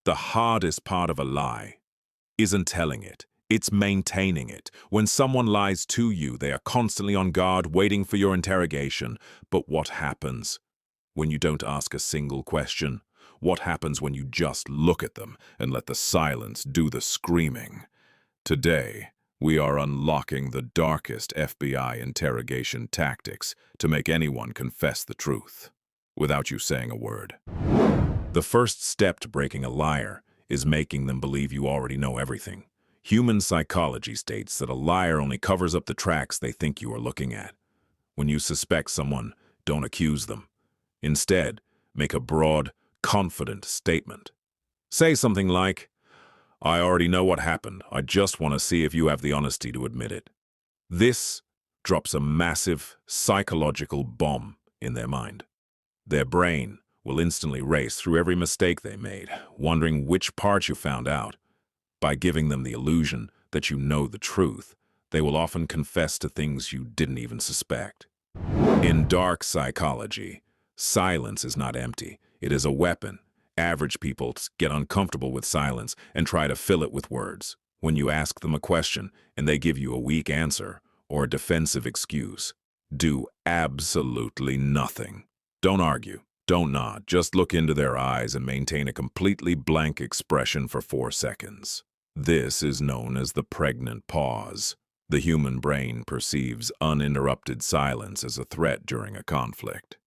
The hardest part of a lie isn't telling it. It's maintaining it. When someone lies to you, they are constantly on guard, waiting for your interrogation. But what happens when you don't ask a single question? What happens when you just look at them and let the silence do the screaming? Today, we are unlocking the darkest FBI interrogation tactics to make anyone confess the truth, without you saying a word. The first step to breaking a liar is making them believe you already know everything. Human psychology states that a liar only covers up the tracks they think you are looking at. When you suspect someone, don't accuse them. Instead, make a broad, confident statement. Say something like, "I already know what happened. I just want to see if you have the honesty to admit it." This drops a massive psychological bomb in their mind. Their brain will instantly race through every mistake they made, wondering which part you found out. By giving them the illusion that you know the truth, they will often confess to things you didn't even suspect. In dark psychology, silence is not empty. It is a weapon. Average people get uncomfortable with silence and try to fill it with words. When you ask them a question and they give you a weak answer or a defensive excuse, do absolutely nothing. Don't argue. Don't nod. Just look into their eyes and maintain a completely blank expression for 4 seconds. This is known as the pregnant pause. The human brain perceives uninterrupted silence as a threat during a conflict.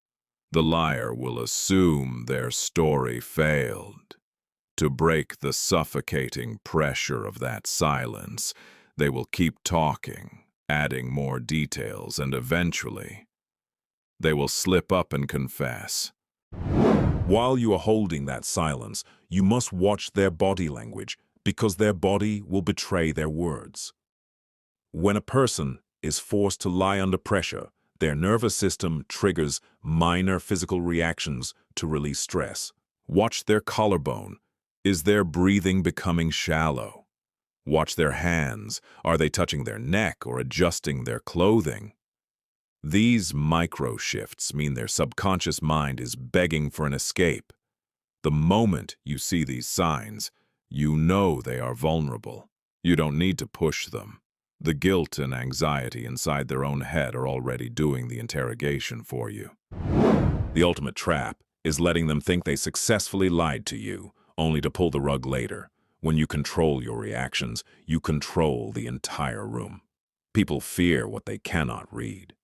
The liar will assume their story failed. To break the suffocating pressure of that silence, they will keep talking, adding more details, and eventually, they will slip up and confess. While you are holding that silence, you must watch their body language, because their body will betray their words. When a person is forced to lie under pressure, their nervous system triggers minor physical reactions to release stress. Watch their collarbone. Is their breathing becoming shallow? Watch their hands. Are they touching their neck or adjusting their clothing? These micro shifts mean their subconscious mind is begging for an escape. The moment you see these signs, you know they are vulnerable. You don't need to push them. The guilt and anxiety inside their own head are already doing the interrogation for you. The ultimate trap is letting them think they successfully lied to you, only to pull the rug later. When you control your reactions, you control the entire room. People fear what they cannot read.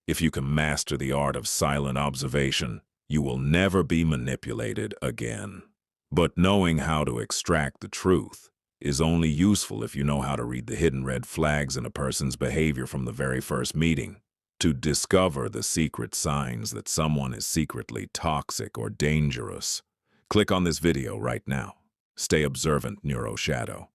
If you can master the art of silent observation, you will never be manipulated again. But knowing how to extract the truth is only useful if you know how to read the hidden red flags in a person's behavior from the very first meeting. To discover the secret signs that someone is secretly toxic or dangerous, click on this video right now. Stay observant, Neuro Shadow.